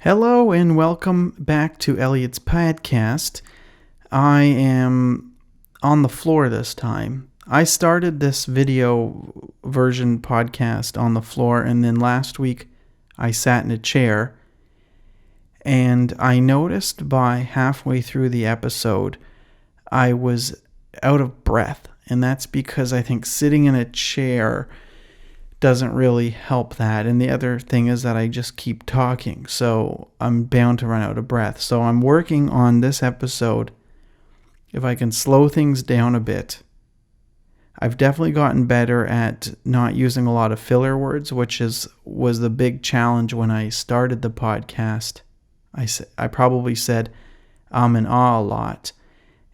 Hello and welcome back to Elliot's podcast. I am on the floor this time. I started this video version podcast on the floor, and then last week I sat in a chair, and I noticed by halfway through the episode I was out of breath, and that's because I think sitting in a chair doesn't really help that. And the other thing is that I just keep talking, so I'm bound to run out of breath. So I'm working on this episode, if I can slow things down a bit. I've definitely gotten better at not using a lot of filler words, which was the big challenge when I started the podcast. I probably said and ah a lot,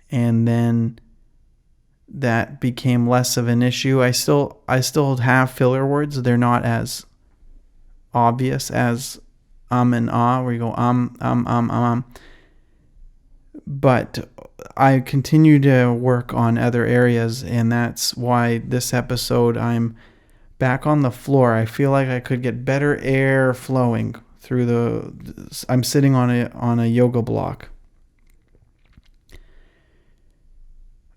and then that became less of an issue. I still have filler words. They're not as obvious as and ah, where you go But I continue to work on other areas, and that's why this episode I'm back on the floor. I feel like I could get better air flowing through I'm sitting on a yoga block.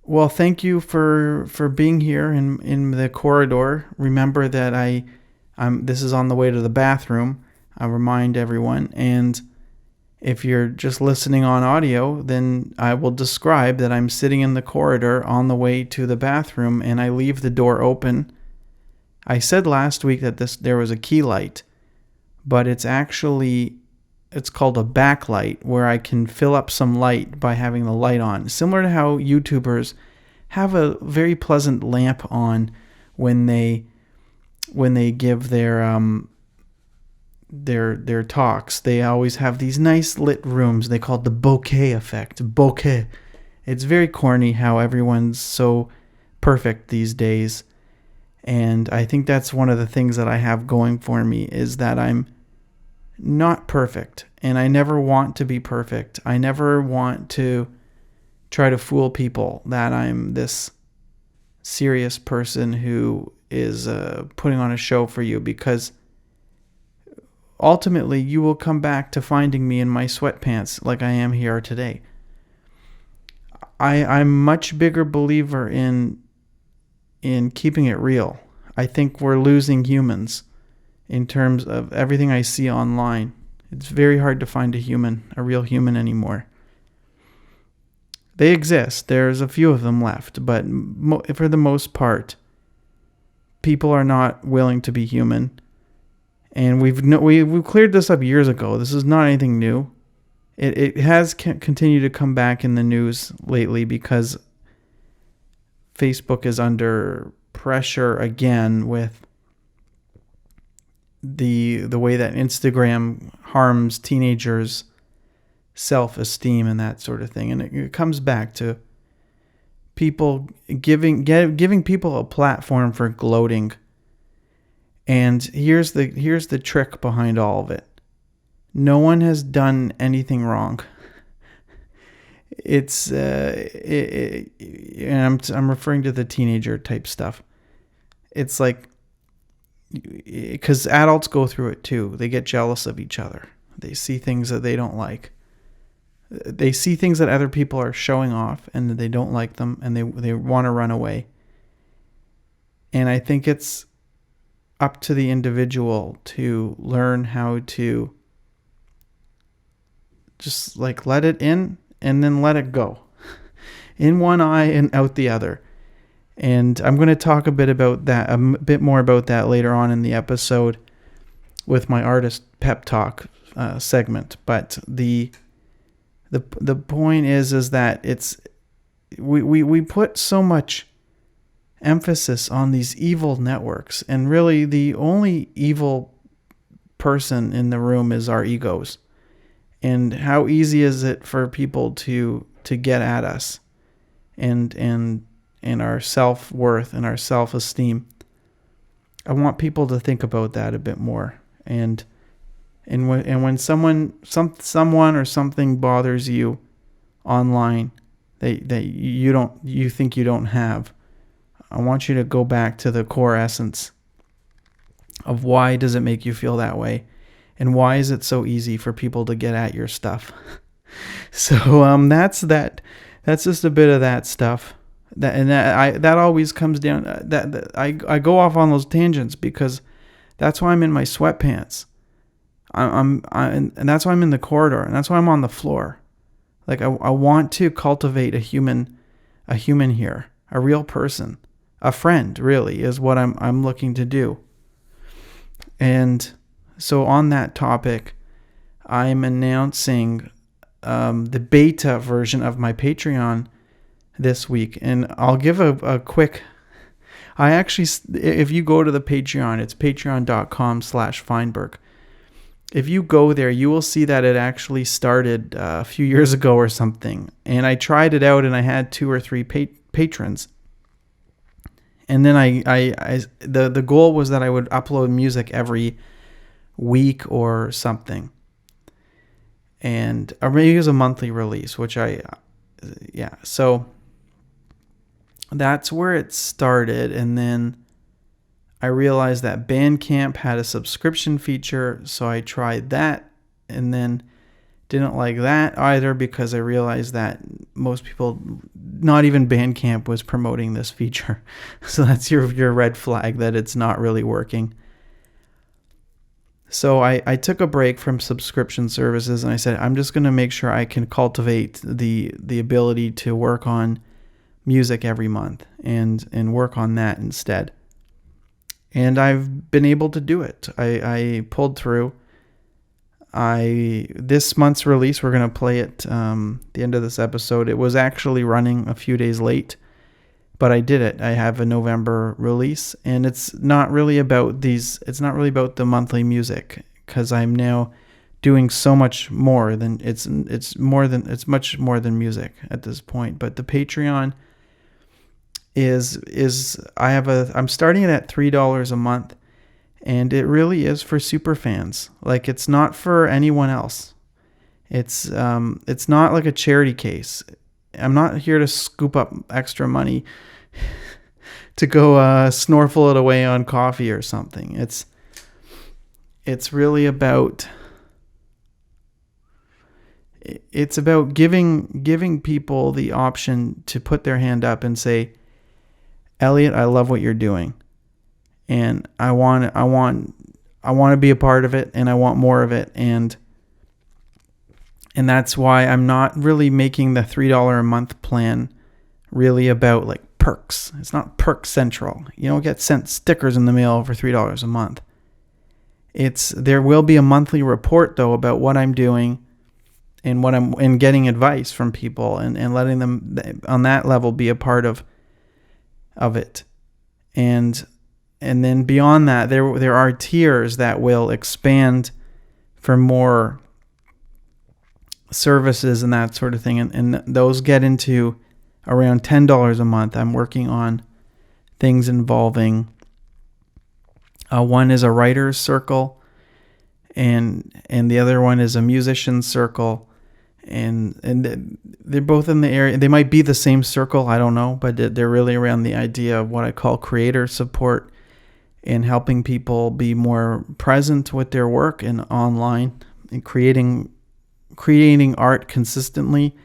Well, thank you for being here in the corridor. Remember that this is on the way to the bathroom. I remind everyone. And if you're just listening on audio, then I will describe that I'm sitting in the corridor on the way to the bathroom, and I leave the door open. I said last week that there was a key light, but it's called a backlight, where I can fill up some light by having the light on. Similar to how YouTubers have a very pleasant lamp on when they give their talks. They always have these nice lit rooms. They call it the bokeh effect. Bokeh. It's very corny how everyone's so perfect these days. And I think that's one of the things that I have going for me, is that I'm not perfect, and I never want to be perfect. I never want to try to fool people that I'm this serious person who is putting on a show for you, because ultimately you will come back to finding me in my sweatpants like I am here today. I'm much bigger believer in keeping it real. I think we're losing humans in terms of everything I see online. It's very hard to find a real human anymore. They exist. There's a few of them left, but for the most part, people are not willing to be human. And we've cleared this up years ago. This is not anything new. It has continued to come back in the news lately because Facebook is under pressure again with the way that Instagram harms teenagers' self-esteem and that sort of thing. And it comes back to people giving people a platform for gloating. And here's the trick behind all of it. No one has done anything wrong. And I'm referring to the teenager type stuff. It's like, because adults go through it too. They get jealous of each other. They see things that they don't like. They see things that other people are showing off, and they don't like them, and they want to run away. And I think it's up to the individual to learn how to just let it in and then let it go. In one eye and out the other. And I'm going to talk a bit more about that later on in the episode with my artist pep talk segment. But the point is that we put so much emphasis on these evil networks, and really the only evil person in the room is our egos. And how easy is it for people to get at us and our self-worth and our self-esteem? I want people to think about that a bit more. And when someone or something bothers you online that you think you don't have, I want you to go back to the core essence of why does it make you feel that way, And why is it so easy for people to get at your stuff? So that's that. That's just a bit of that stuff. That always comes down. I go off on those tangents because that's why I'm in my sweatpants. And that's why I'm in the corridor, and that's why I'm on the floor. Like I want to cultivate a human here, a real person, a friend. Really is what I'm looking to do. And so on that topic, I'm announcing the beta version of my Patreon this week, and I'll give a quick. I actually, if you go to the Patreon, it's patreon.com/Feinberg. If you go there, you will see that it actually started a few years ago or something. And I tried it out, and I had 2 or 3 patrons. And then the goal was that I would upload music every week or something. Or maybe it was a monthly release, so that's where it started. And then I realized that Bandcamp had a subscription feature, so I tried that and then didn't like that either because I realized that most people, not even Bandcamp, was promoting this feature. So that's your red flag that it's not really working. So I took a break from subscription services, and I said, I'm just going to make sure I can cultivate the ability to work on music every month and work on that instead. And I've been able to do it. I pulled through. This month's release, we're going to play it the end of this episode. It was actually running a few days late, but I did it. I have a November release, and it's not really about the monthly music, because I'm now doing so much more than it's much more than music at this point. But the Patreon I'm starting it at $3 a month, and it really is for super fans. Like, it's not for anyone else. It's not like a charity case. I'm not here to scoop up extra money to go snorkel it away on coffee or something. It's really about giving people the option to put their hand up and say, Elliot, I love what you're doing, and I want to be a part of it, and I want more of it, and that's why I'm not really making the $3 a month plan really about like perks. It's not central. You don't get sent stickers in the mail for $3 a month. There will be a monthly report though about what I'm doing and getting advice from people and letting them on that level be a part of it. And then beyond that, there are tiers that will expand for more services and that sort of thing. And those get into around $10 a month. I'm working on things involving one is a writer's circle, and the other one is a musician's circle. And they're both in the area. They might be the same circle, I don't know, but they're really around the idea of what I call creator support and helping people be more present with their work and online and creating art consistently,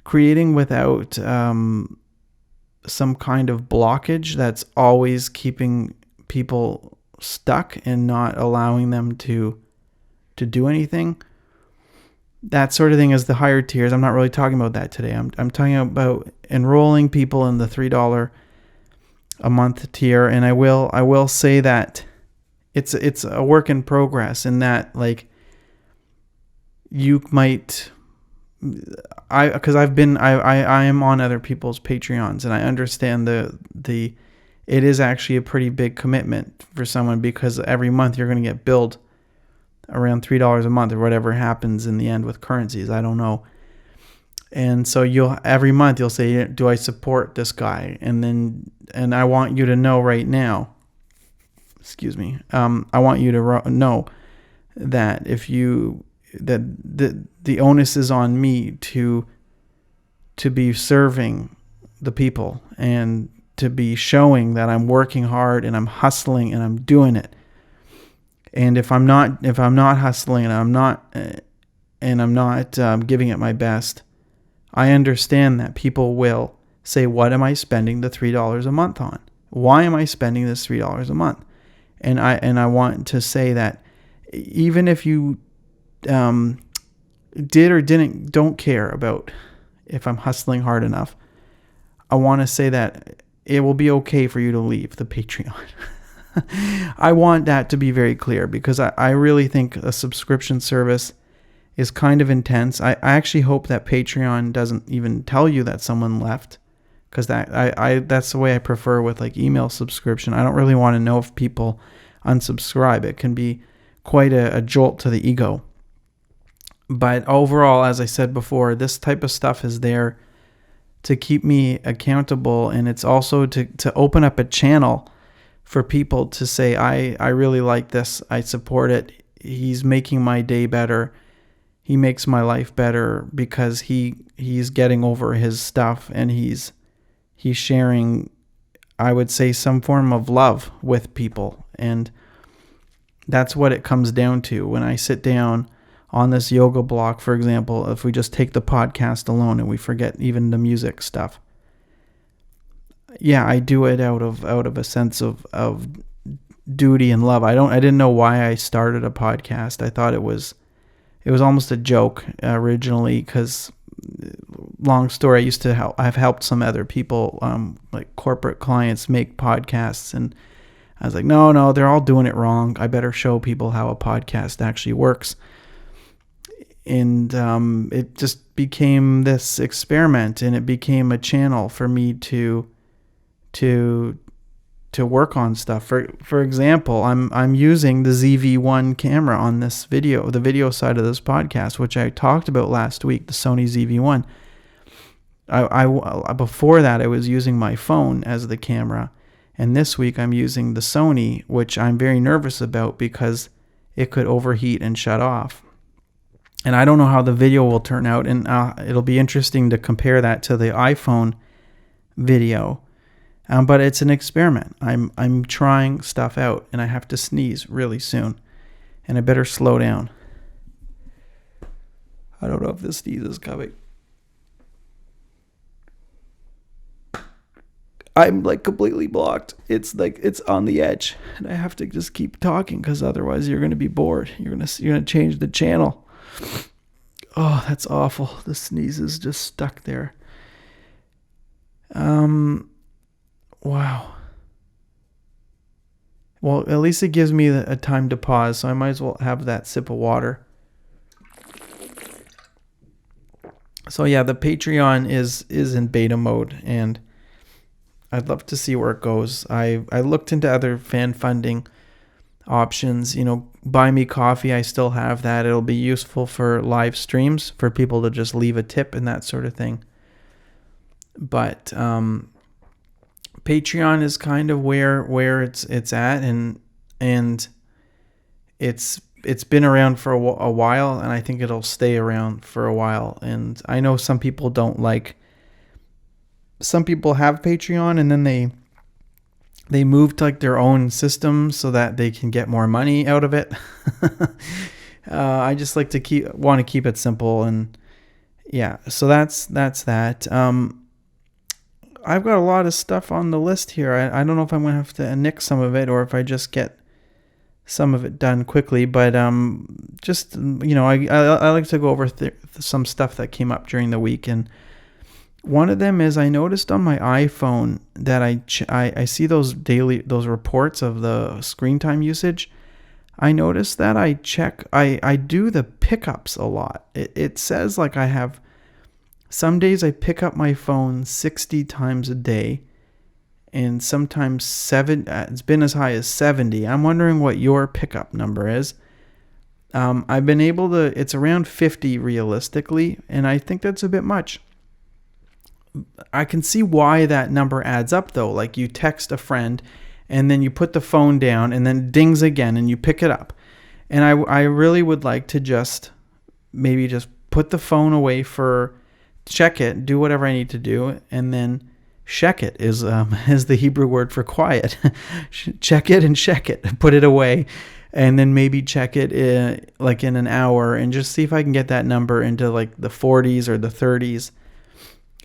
creating without some kind of blockage that's always keeping people stuck and not allowing them to do anything. That sort of thing is the higher tiers. I'm not really talking about that today. I'm talking about enrolling people in the $3 a month tier, and I will say that it's a work in progress in that, like, you might, because I am on other people's Patreons, and I understand the it is actually a pretty big commitment for someone, because every month you're going to get billed around $3 a month or whatever happens in the end with currencies. I don't know. And so every month you'll say, do I support this guy? And I want you to know right now, I want you to know that the onus is on me to be serving the people and to be showing that I'm working hard and I'm hustling and I'm doing it. And if I'm not hustling and I'm not giving it my best, I understand that people will say, what am I spending the $3 a month on? Why am I spending this $3 a month? And I want to say that even if you did or don't care about if I'm hustling hard enough, I want to say that it will be okay for you to leave the Patreon. I want that to be very clear, because I really think a subscription service is kind of intense. I actually hope that Patreon doesn't even tell you that someone left, because that's the way I prefer with like email subscription. I don't really want to know if people unsubscribe. It can be quite a jolt to the ego. But overall, as I said before, this type of stuff is there to keep me accountable, and it's also to open up a channel for people to say, I really like this, I support it, he's making my day better, he makes my life better because he's getting over his stuff, and he's sharing, I would say, some form of love with people. And that's what it comes down to. When I sit down on this yoga block, for example, if we just take the podcast alone and we forget even the music stuff, yeah, I do it out of a sense of duty and love. I didn't know why I started a podcast. I thought it was almost a joke originally, because long story, I've helped some other people, like corporate clients, make podcasts, and I was like, no, they're all doing it wrong. I better show people how a podcast actually works. And it just became this experiment, and it became a channel for me to work on stuff. For example, I'm using the ZV-1 camera on this video, the video side of this podcast, which I talked about last week, the Sony ZV-1. I before that, I was using my phone as the camera, and this week I'm using the Sony, which I'm very nervous about because it could overheat and shut off. And I don't know how the video will turn out, and it'll be interesting to compare that to the iPhone video. But it's an experiment. I'm trying stuff out, and I have to sneeze really soon, and I better slow down. I don't know if this sneeze is coming. I'm like completely blocked. It's like it's on the edge, and I have to just keep talking, because otherwise you're going to be bored. You're going to change the channel. Oh, that's awful. The sneeze is just stuck there. Wow. Well, at least it gives me a time to pause, so I might as well have that sip of water. So yeah, the Patreon is in beta mode, and I'd love to see where it goes. I looked into other fan funding options. Buy me coffee, I still have that. It'll be useful for live streams, for people to just leave a tip and that sort of thing. But Patreon is kind of where it's at, and it's been around for a while, and I think it'll stay around for a while. And I know some people some people have Patreon, and then they move to like their own system so that they can get more money out of it. I just like to want to keep it simple, and yeah, so that's that. I've got a lot of stuff on the list here. I don't know if I'm going to have to nick some of it, or if I just get some of it done quickly. But I like to go over some stuff that came up during the week. And one of them is, I noticed on my iPhone that I see those reports of the screen time usage. I noticed that I do the pickups a lot. It says like I have, some days I pick up my phone 60 times a day, and sometimes it's been as high as 70. I'm wondering what your pickup number is. I've been able to, it's around 50 realistically, and I think that's a bit much. I can see why that number adds up though. Like, you text a friend, and then you put the phone down, and then it dings again, and you pick it up. And I really would like to maybe just put the phone away check it, do whatever I need to do, and then check it is the Hebrew word for quiet. Check it and check it, put it away. and then maybe check it like in an hour and just see if I can get that number into like the 40s or the 30s.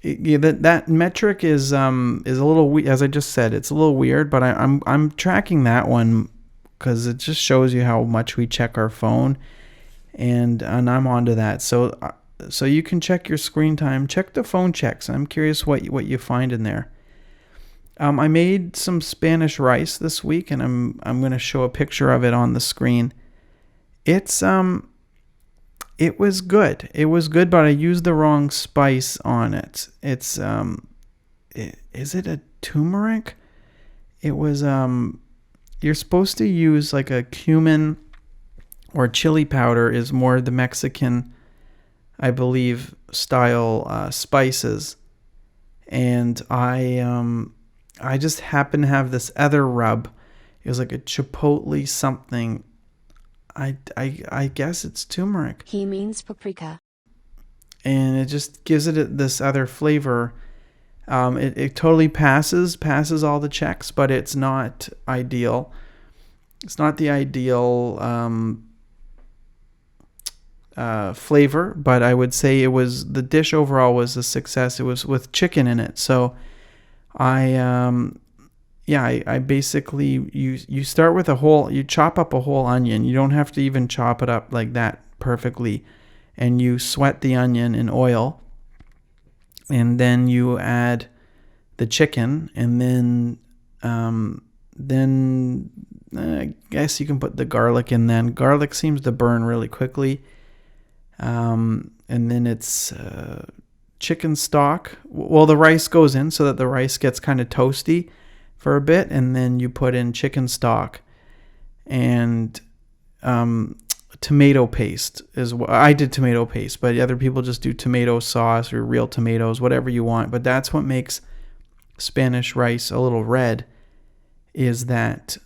That metric is a little, as I just said, it's a little weird, but I'm tracking that one because it just shows you how much we check our phone, and I'm onto that. So you can check your screen time, check the phone checks. I'm curious what you find in there. I made some Spanish rice this week, and I'm going to show a picture of it on the screen. It was good. It was good, but I used the wrong spice on it. It's is it a turmeric? It was you're supposed to use like a cumin or chili powder is more the Mexican, I believe, style spices. And I just happened to have this other rub. It was like a chipotle something. I guess it's turmeric. He means paprika. And it just gives it this other flavor. It totally passes all the checks, but it's not ideal. It's not the ideal flavor, but I would say the dish overall was a success. It was with chicken in it. So I basically, you start with you chop up a whole onion. You don't have to even chop it up like that perfectly. And you sweat the onion in oil. And then you add the chicken. And then I guess you can put the garlic in then. Garlic seems to burn really quickly. And then it's chicken stock. Well, the rice goes in so that the rice gets kind of toasty for a bit, and then you put in chicken stock and tomato paste is what I did. Tomato paste, but other people just do tomato sauce or real tomatoes, whatever you want. But that's what makes Spanish rice a little red, is that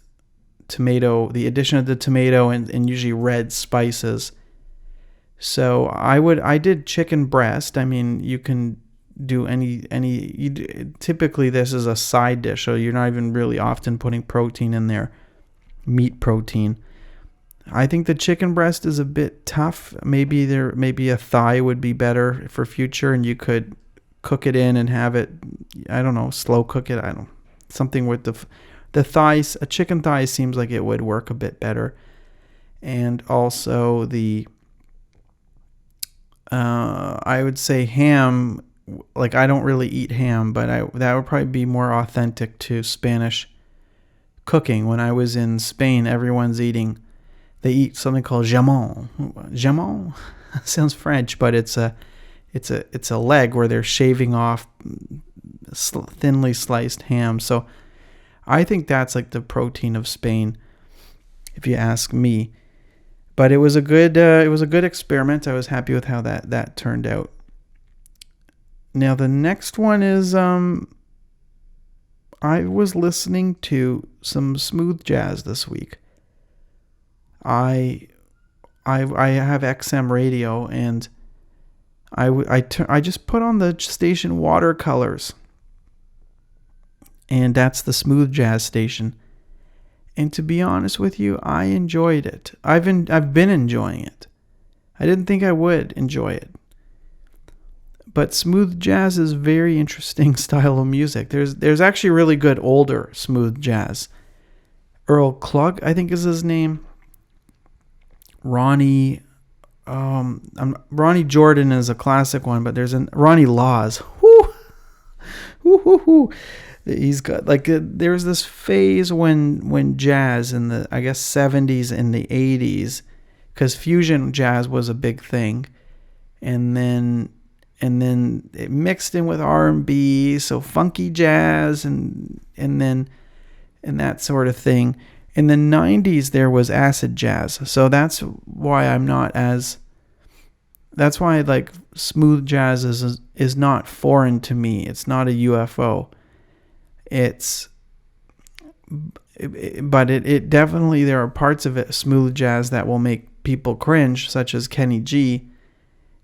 tomato, the addition of the tomato and usually red spices. So I did chicken breast. I mean, you can do typically this is a side dish, so you're not even really often putting protein in there, meat protein. I think the chicken breast is a bit tough. Maybe a thigh would be better for future, and you could cook it in and have it, I don't know, slow cook it. Something with the thighs. A chicken thigh seems like it would work a bit better. And also I would say ham. Like, I don't really eat ham, but that would probably be more authentic to Spanish cooking. When I was in Spain, they eat something called jamon. Jamon sounds French, but it's a leg where they're shaving off thinly sliced ham. So I think that's like the protein of Spain, if you ask me. But it was a good experiment. I was happy with how that turned out. Now the next one is I was listening to some smooth jazz this week. I have XM radio, and I just put on the station Watercolors, and that's the smooth jazz station. And to be honest with you, I enjoyed it. I've been enjoying it. I didn't think I would enjoy it. But smooth jazz is a very interesting style of music. There's actually really good older smooth jazz. Earl Klugh, I think is his name. Ronnie Jordan is a classic one, but there's Ronnie Laws. Whoo. He's got there's this phase when jazz in the, I guess, 70s and the 80s, because fusion jazz was a big thing, and then it mixed in with R&B, so funky jazz and that sort of thing. In the 90s there was acid jazz, so that's why like smooth jazz is not foreign to me. It's not a UFO. But it definitely, there are parts of it, smooth jazz, that will make people cringe, such as Kenny G.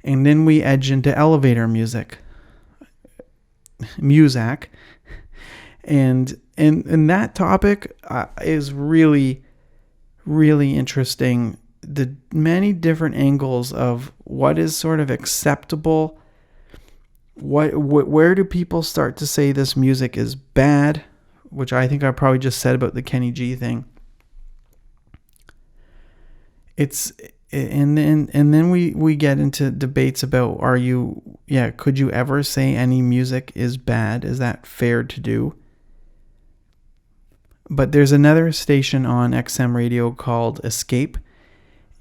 And then we edge into elevator music. And that topic is really, really interesting, the many different angles of what is sort of acceptable. Where do people start to say this music is bad, which I think I probably just said about the Kenny G thing. And then we get into debates about could you ever say any music is bad? Is that fair to do? But there's another station on XM radio called Escape,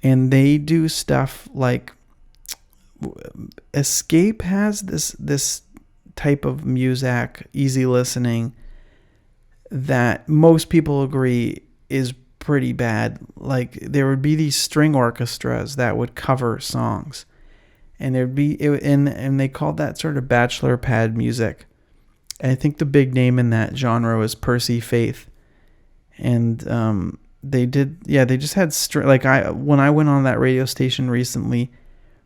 and they do stuff like Escape has this type of music, easy listening, that most people agree is pretty bad. Like, there would be these string orchestras that would cover songs, and and they called that sort of bachelor pad music. And I think the big name in that genre was Percy Faith. And they just had when I went on that radio station recently,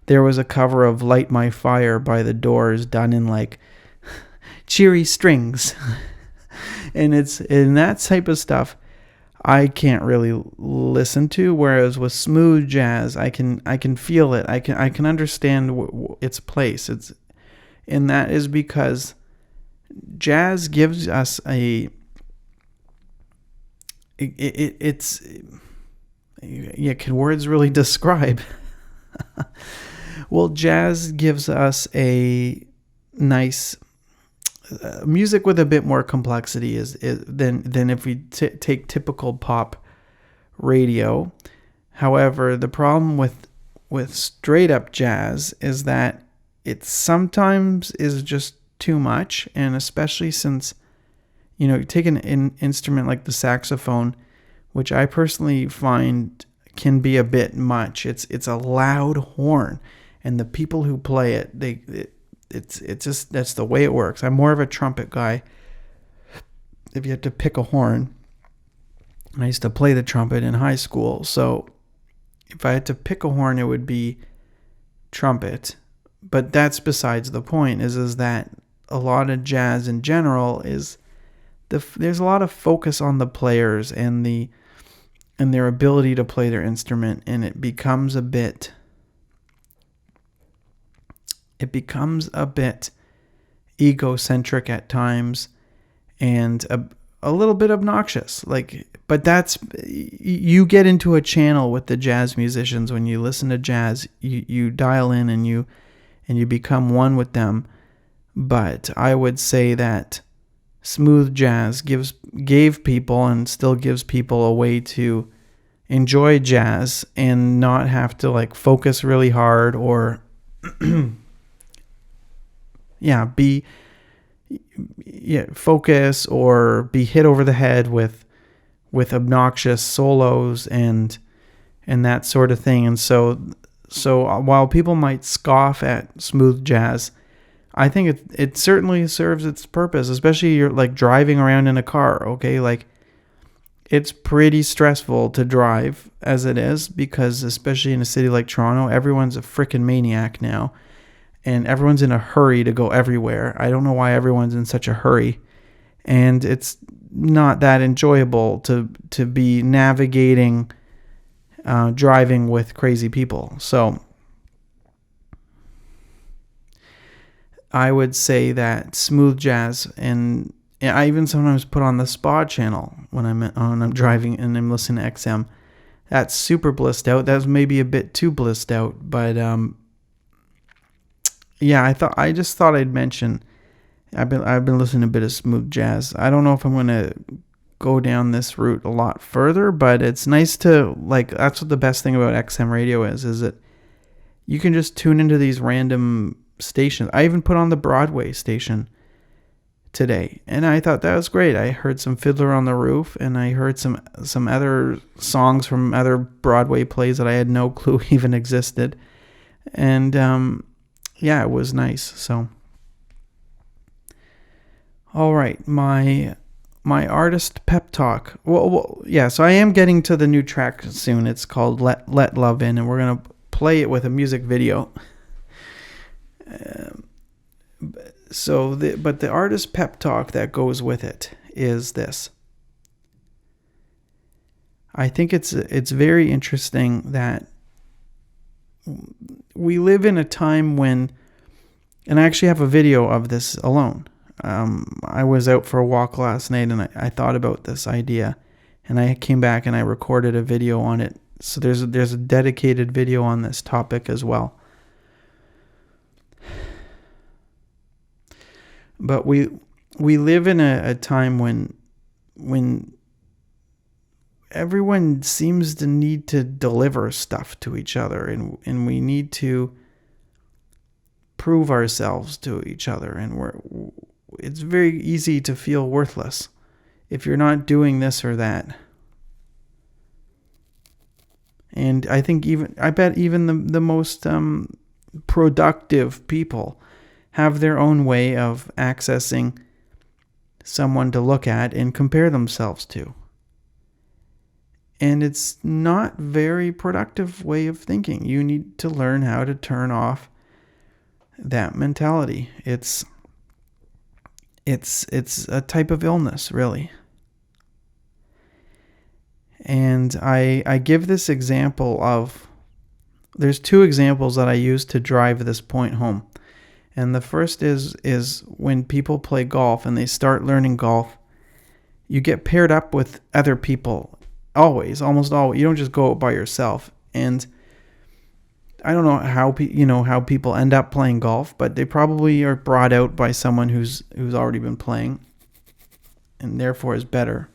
there was a cover of Light My Fire by The Doors done in like cheery strings. And it's in that type of stuff I can't really listen to, whereas with smooth jazz I can feel it. I can understand its place. And that is because jazz gives us can words really describe? Well, jazz gives us a nice music with a bit more complexity than if we take typical pop radio. However, the problem with straight up jazz is that it sometimes is just too much, and especially since you take an instrument like the saxophone, which I personally find can be a bit much. It's a loud horn, and the people who play it, it's just, that's the way it works. I'm more of a trumpet guy. If you had to pick a horn, I used to play the trumpet in high school, so if I had to pick a horn, it would be trumpet. But that's besides the point. Is that a lot of jazz in general is there's a lot of focus on the players and their ability to play their instrument, and it becomes a bit egocentric at times, and a little bit obnoxious. But you get into a channel with the jazz musicians when you listen to jazz. You dial in and you become one with them. But I would say that smooth jazz gave people and still gives people a way to enjoy jazz and not have to focus really hard or focus or be hit over the head with obnoxious solos and that sort of thing. And so while people might scoff at smooth jazz, I think it certainly serves its purpose, especially you're driving around in a car, okay? It's pretty stressful to drive as it is, because especially in a city like Toronto, everyone's a freaking maniac now, and everyone's in a hurry to go everywhere. I don't know why everyone's in such a hurry, and it's not that enjoyable to be navigating, driving with crazy people. So I would say that smooth jazz, and I even sometimes put on the spa channel when I'm driving and I'm listening to XM. That's super blissed out. That's maybe a bit too blissed out, but I just thought I'd mention. I've been listening to a bit of smooth jazz. I don't know if I'm gonna go down this route a lot further, but it's nice to that's what the best thing about XM radio is that you can just tune into these random stations. I even put on the Broadway station today, and I thought that was great. I heard some Fiddler on the Roof, and I heard some other songs from other Broadway plays that I had no clue even existed, and it was nice. So all right, my artist pep talk. So I am getting to the new track soon. It's called Let Love In, and we're gonna play it with a music video. But the artist pep talk that goes with it is this: I think it's very interesting that we live in a time when, and I actually have a video of this alone. I was out for a walk last night and I thought about this idea, and I came back and I recorded a video on it. So there's a dedicated video on this topic as well. But we live in a time when everyone seems to need to deliver stuff to each other, and we need to prove ourselves to each other, and it's very easy to feel worthless if you're not doing this or that. And I bet even the most productive people have their own way of accessing someone to look at and compare themselves to. And it's not very productive way of thinking. You need to learn how to turn off that mentality. It's a type of illness, really. And I give this example of, there's two examples that I use to drive this point home. And the first is when people play golf and they start learning golf, you get paired up with other people. Almost always. You don't just go out by yourself. And I don't know how people end up playing golf, but they probably are brought out by someone who's already been playing, and therefore is better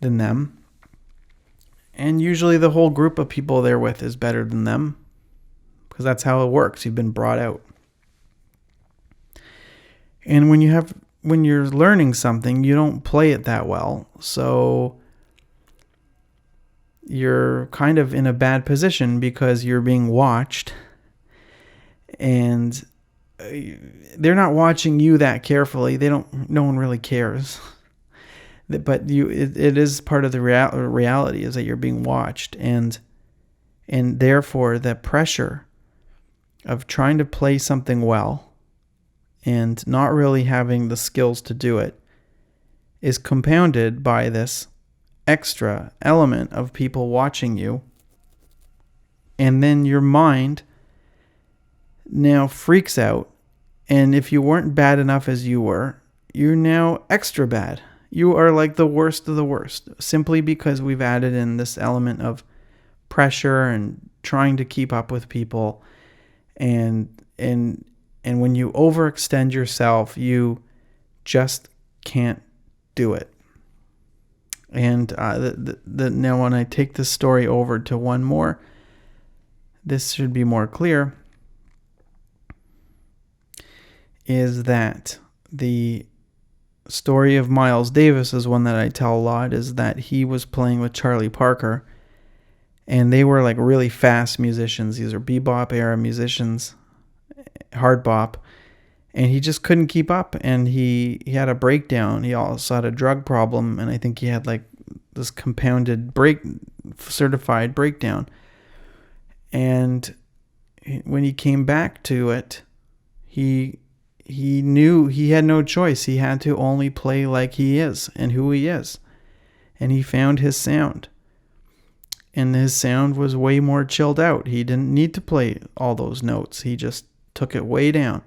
than them. And usually the whole group of people they're with is better than them, because that's how it works. You've been brought out. And when you're learning something, you don't play it that well. So you're kind of in a bad position because you're being watched, and they're not watching you that carefully. No one really cares. But it is part of the reality is that you're being watched, and therefore the pressure of trying to play something well and not really having the skills to do it is compounded by this extra element of people watching you. And then your mind now freaks out, and if you weren't bad enough as you were, you're now extra bad. You are like the worst of the worst, simply because we've added in this element of pressure and trying to keep up with people. And when you overextend yourself, you just can't do it. And now when I take this story over to one more, this should be more clear, is that the story of Miles Davis is one that I tell a lot, is that he was playing with Charlie Parker, and they were like really fast musicians. These are bebop era musicians, hard bop, and he just couldn't keep up, and he had a breakdown. He also had a drug problem, and I think he had like this compounded certified breakdown. And when he came back to it, he knew he had no choice. He had to only play like he is and who he is. And he found his sound. And his sound was way more chilled out. He didn't need to play all those notes. He just took it way down.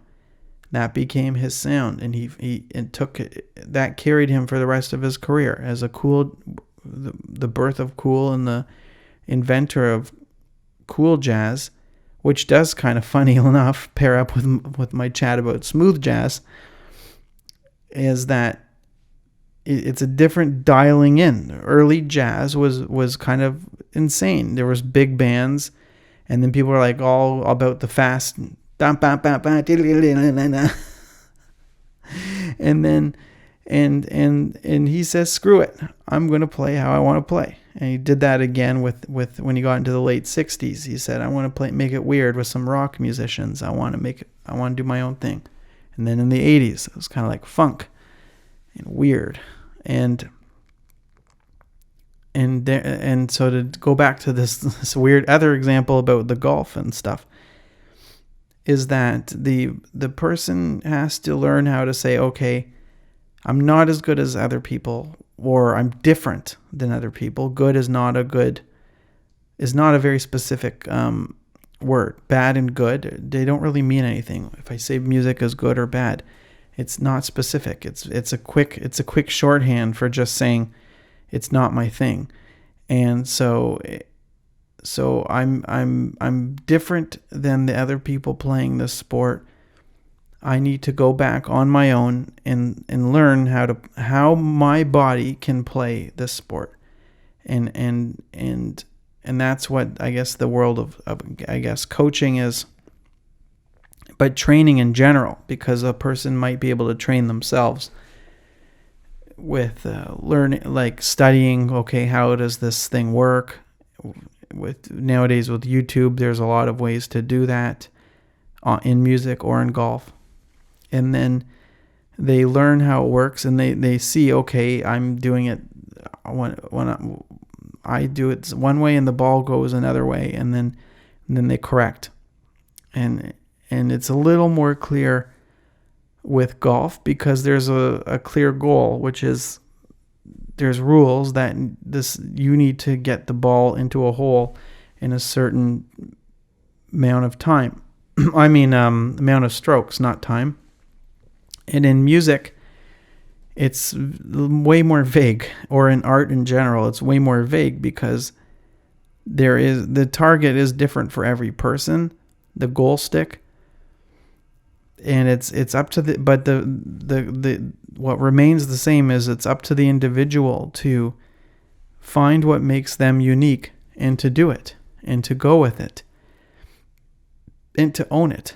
That became his sound, and that carried him for the rest of his career as the birth of cool and the inventor of cool jazz, which does kind of, funny enough, pair up with my chat about smooth jazz, is that it's a different dialing in. Early jazz was kind of insane. There was big bands, and then people were like all about the fast, and then and he says, screw it, I'm going to play how I want to play. And he did that again with when he got into the late 60s. He said, I want to make it weird with some rock musicians. I want to do my own thing. And then in the 80s, it was kind of like funk and weird. And so to go back to this weird other example about the golf and stuff, is that the person has to learn how to say, okay, I'm not as good as other people, or I'm different than other people. Good is not a very specific word. Bad and good, they don't really mean anything. If I say music is good or bad, it's not specific. It's a quick shorthand for just saying it's not my thing. And so I'm different than the other people playing this sport. I need to go back on my own and learn how my body can play this sport. And that's what I guess the world of coaching is, but training in general, because a person might be able to train themselves with learning, like studying, okay, how does this thing work? Nowadays with YouTube, there's a lot of ways to do that in music or in golf. And then they learn how it works, and they see, okay, I'm doing it when I do it one way and the ball goes another way, and then they correct. And it's a little more clear with golf because there's a clear goal, which is there's rules that you need to get the ball into a hole in a certain amount of time. Amount of strokes, not time. And in music, it's way more vague, or in art in general, it's way more vague because the target is different for every person, the goal stick, and it's up to the what remains the same is it's up to the individual to find what makes them unique and to do it and to go with it and to own it.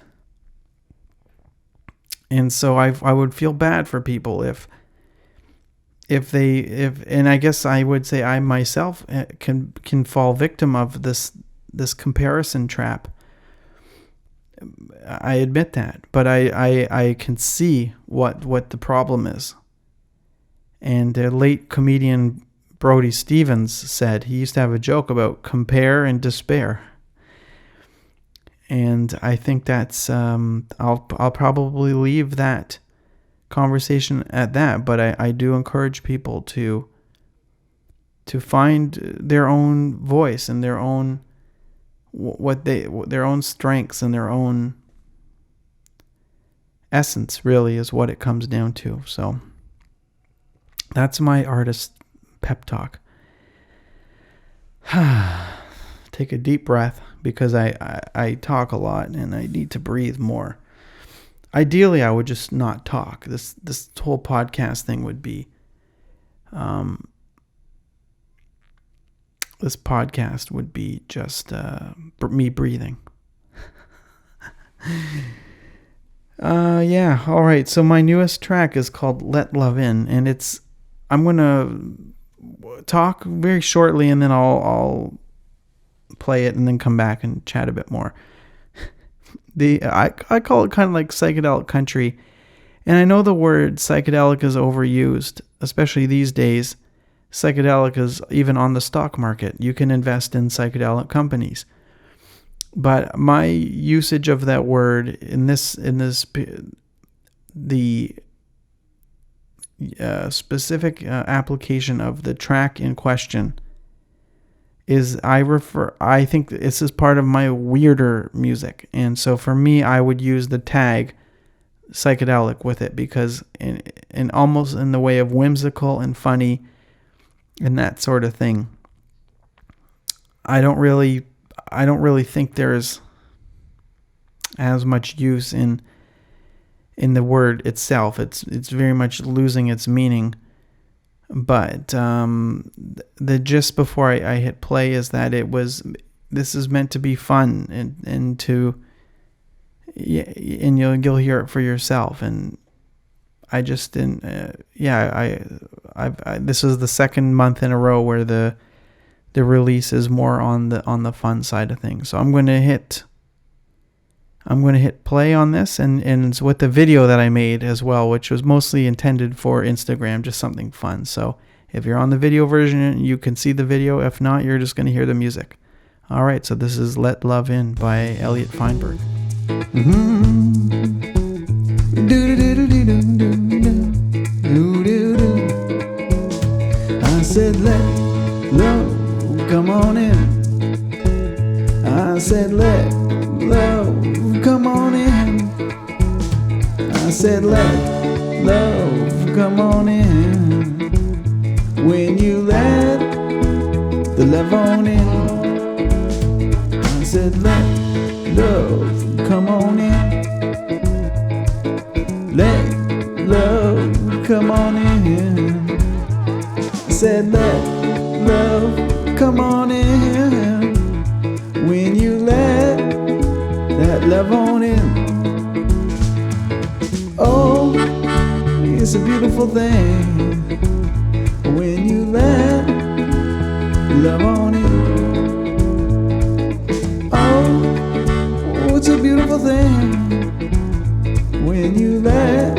And so I would feel bad for people if and I guess I would say I myself can fall victim of this comparison trap. I admit that, but I can see what the problem is. And the late comedian Brody Stevens said, he used to have a joke about compare and despair. And I think that's I'll probably leave that conversation at that, but I do encourage people to find their own voice and their own their own strengths and their own essence, really, is what it comes down to. So that's my artist pep talk. Take a deep breath, because I talk a lot and I need to breathe more. Ideally, I would just not talk. This whole podcast thing would be this podcast would be just me breathing. Yeah, all right. So my newest track is called Let Love In, and I'm going to talk very shortly, and then I'll play it and then come back and chat a bit more. I call it kind of like psychedelic country, and I know the word psychedelic is overused, especially these days. Psychedelic is even on the stock market. You can invest in psychedelic companies. But my usage of that word in the specific application of the track in question is I think this is part of my weirder music. And so for me, I would use the tag psychedelic with it, because in almost in the way of whimsical and funny and that sort of thing. I don't really think there's as much use in the word itself. It's very much losing its meaning. But the gist before I hit play is that this is meant to be fun and you'll hear it for yourself. And I just didn't. This is the second month in a row where the release is more on the fun side of things. So I'm going to hit play on this, and it's with the video that I made as well, which was mostly intended for Instagram, just something fun. So if you're on the video version, you can see the video. If not, you're just going to hear the music. All right, so this is Let Love In by Elliot Feinberg. Mm-hmm. said, let love come on in. When you let the love on in. I said, let love come on in. Let love come on in. I said, let love come on in. When you let that love on in. Oh, it's a beautiful thing when you let love on in. Oh, it's a beautiful thing when you let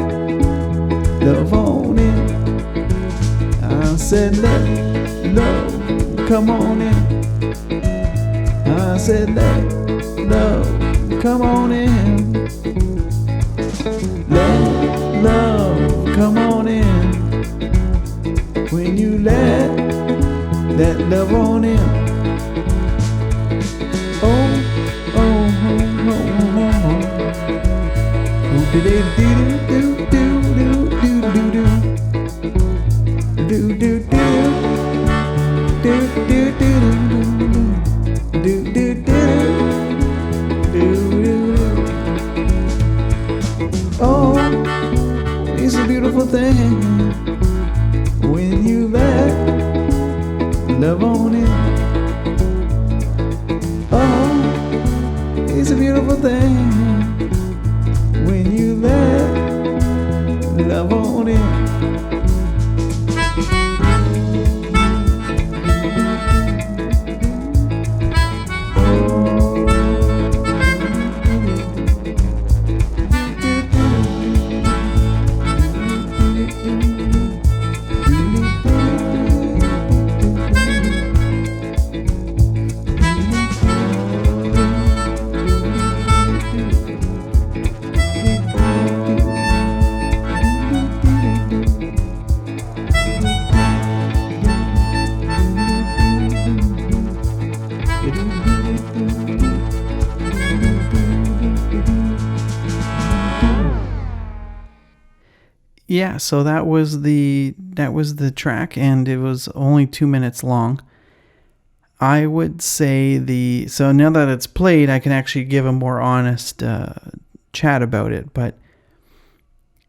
love on in. I said, let love come on in. I said, let love come on in. Let love come on in. When you let that love on in. Oh, oh, oh, oh, oh, oh. Do do do do do do do do do do do do do do do do do. Oh, it's a beautiful thing when you let love on in. Oh, it's a beautiful thing when you let love on in. Yeah, so that was the track, and it was only 2 minutes long. I would say so now that it's played, I can actually give a more honest chat about it, but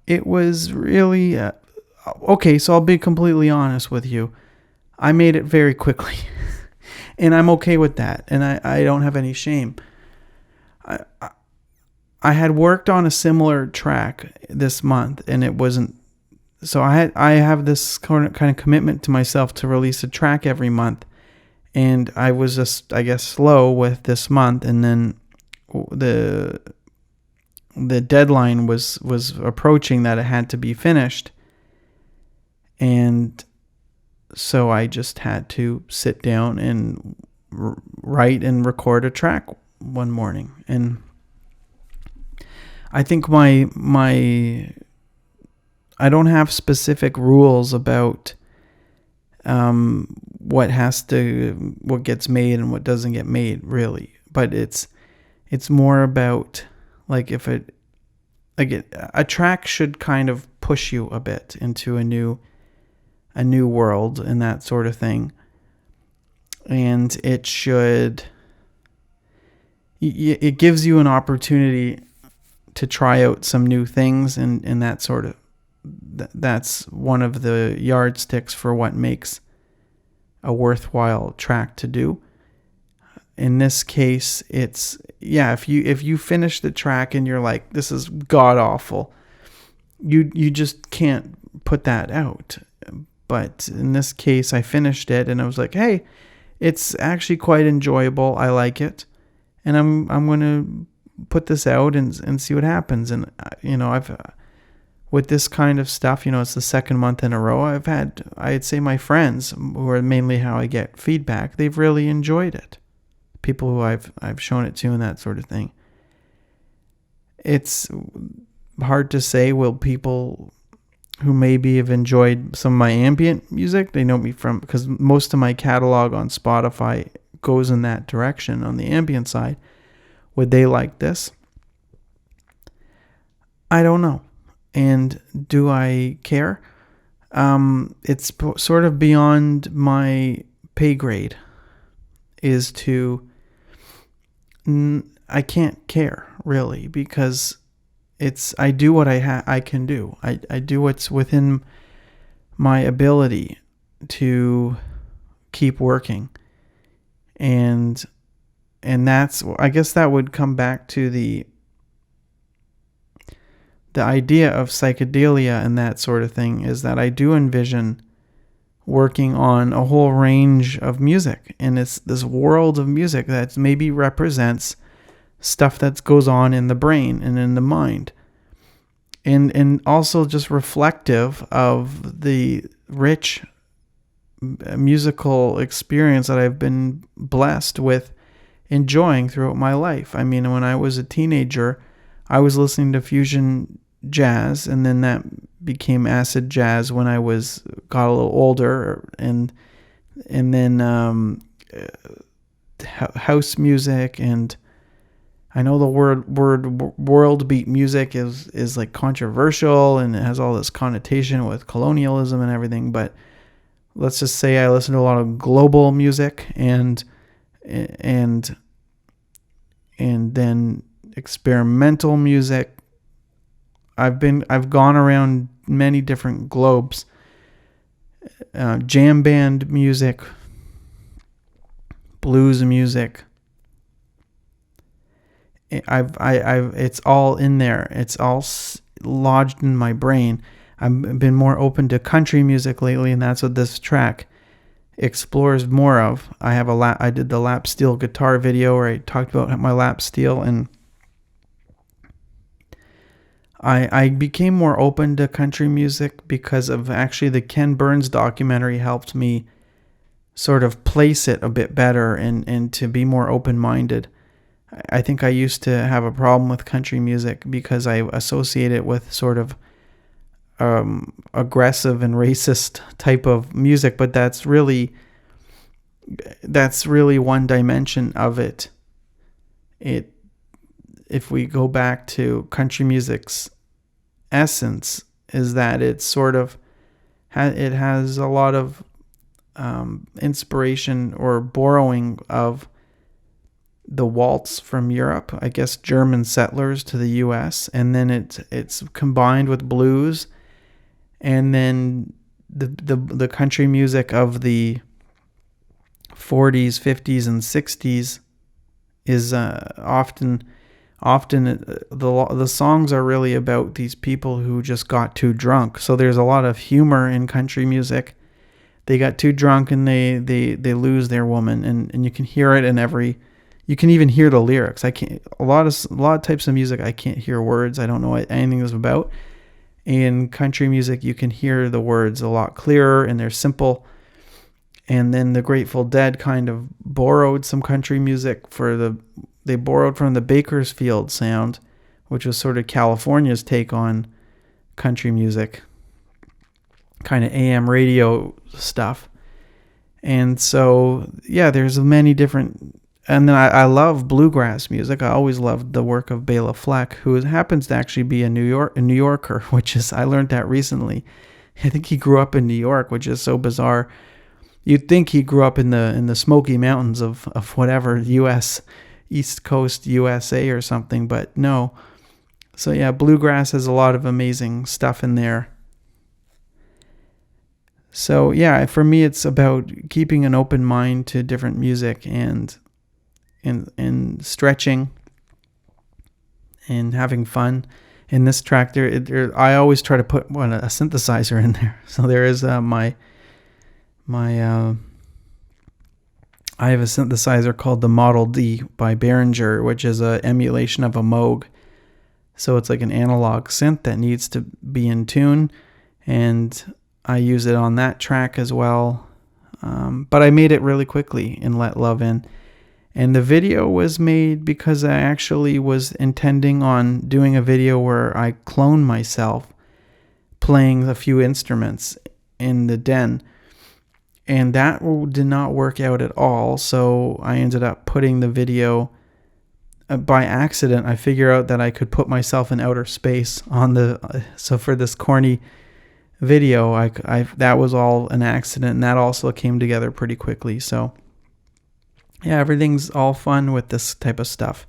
it was really okay, so I'll be completely honest with you. I made it very quickly. And I'm okay with that, and I don't have any shame. I had worked on a similar track this month, and it wasn't. So I have this kind of commitment to myself to release a track every month, and I was just, I guess, slow with this month, and then the deadline was approaching that it had to be finished, and so I just had to sit down and write and record a track one morning, and I think my I don't have specific rules about what gets made and what doesn't get made, really. But it's more about like a track should kind of push you a bit into a new world and that sort of thing, and it gives you an opportunity to try out some new things, and that sort of that's one of the yardsticks for what makes a worthwhile track to do. In this case, it's if you finish the track and you're like, this is god awful, you just can't put that out. But in this case, I finished it and I was like, hey, it's actually quite enjoyable. I like it, and I'm going to put this out and see what happens. And I've with this kind of stuff, it's the second month in a row. I'd say my friends, who are mainly how I get feedback, they've really enjoyed it. People who I've shown it to and that sort of thing. It's hard to say, will people who maybe have enjoyed some of my ambient music, they know me because most of my catalog on Spotify goes in that direction on the ambient side. Would they like this? I don't know. And do I care? It's sort of beyond my pay grade. I can't care really, because I do what I can do. I do what's within my ability to keep working. And that's, I guess that would come back to the idea of psychedelia and that sort of thing, is that I do envision working on a whole range of music, and it's this world of music that maybe represents stuff that goes on in the brain and in the mind, and also just reflective of the rich musical experience that I've been blessed with enjoying throughout my life. I mean, when I was a teenager, I was listening to fusion jazz, and then that became acid jazz when I got a little older, and then house music, and I know the world beat music is like controversial, and it has all this connotation with colonialism and everything, but let's just say I listen to a lot of global music and then experimental music. I've gone around many different globes. Jam band music, blues music. It's all in there. It's all lodged in my brain. I've been more open to country music lately, and that's what this track explores more of. I did the lap steel guitar video where I talked about my lap steel, and I became more open to country music because of actually the Ken Burns documentary helped me sort of place it a bit better and to be more open-minded. I think I used to have a problem with country music because I associate it with sort of aggressive and racist type of music, but that's really one dimension of it. If we go back to country music's essence, is that it's sort of it has a lot of inspiration or borrowing of the waltz from Europe, I guess German settlers to the U.S., and then it's combined with blues, and then the country music of the 40s, 50s, and 60s is often the songs are really about these people who just got too drunk. So there's a lot of humor in country music. They got too drunk and they lose their woman, and you can hear it in every. You can even hear the lyrics. I can't. A lot of types of music I can't hear words. I don't know what anything is about. In country music, you can hear the words a lot clearer, and they're simple. And then the Grateful Dead kind of borrowed some country music they borrowed from the Bakersfield sound, which was sort of California's take on country music, kind of AM radio stuff. And so, yeah, there's many different. And then I love bluegrass music. I always loved the work of Bela Fleck, who happens to actually be a New Yorker, which is, I learned that recently. I think he grew up in New York, which is so bizarre. You'd think he grew up in the Smoky Mountains of whatever U.S. East Coast USA or something, but no. So yeah, bluegrass has a lot of amazing stuff in there. So yeah, for me, it's about keeping an open mind to different music and stretching and having fun. In this track, I always try to put a synthesizer in there. So there is I have a synthesizer called the Model D by Behringer, which is an emulation of a Moog. So it's like an analog synth that needs to be in tune, and I use it on that track as well. But I made it really quickly in Let Love In. And the video was made because I actually was intending on doing a video where I clone myself playing a few instruments in the den. And that did not work out at all, so I ended up putting the video by accident, I figure out that I could put myself in outer space on the, so for this corny video, I that was all an accident, and that also came together pretty quickly. So yeah, everything's all fun with this type of stuff.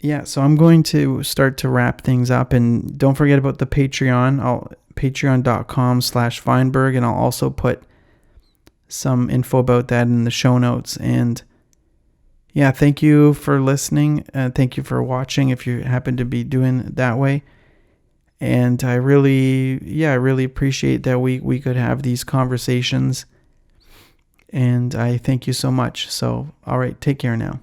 Yeah, so I'm going to start to wrap things up, and don't forget about the Patreon. Patreon.com/Feinberg, and I'll also put some info about that in the show notes. And yeah, thank you for listening. Thank you for watching if you happen to be doing it that way. And I really appreciate that we could have these conversations. And I thank you so much. So, all right, take care now.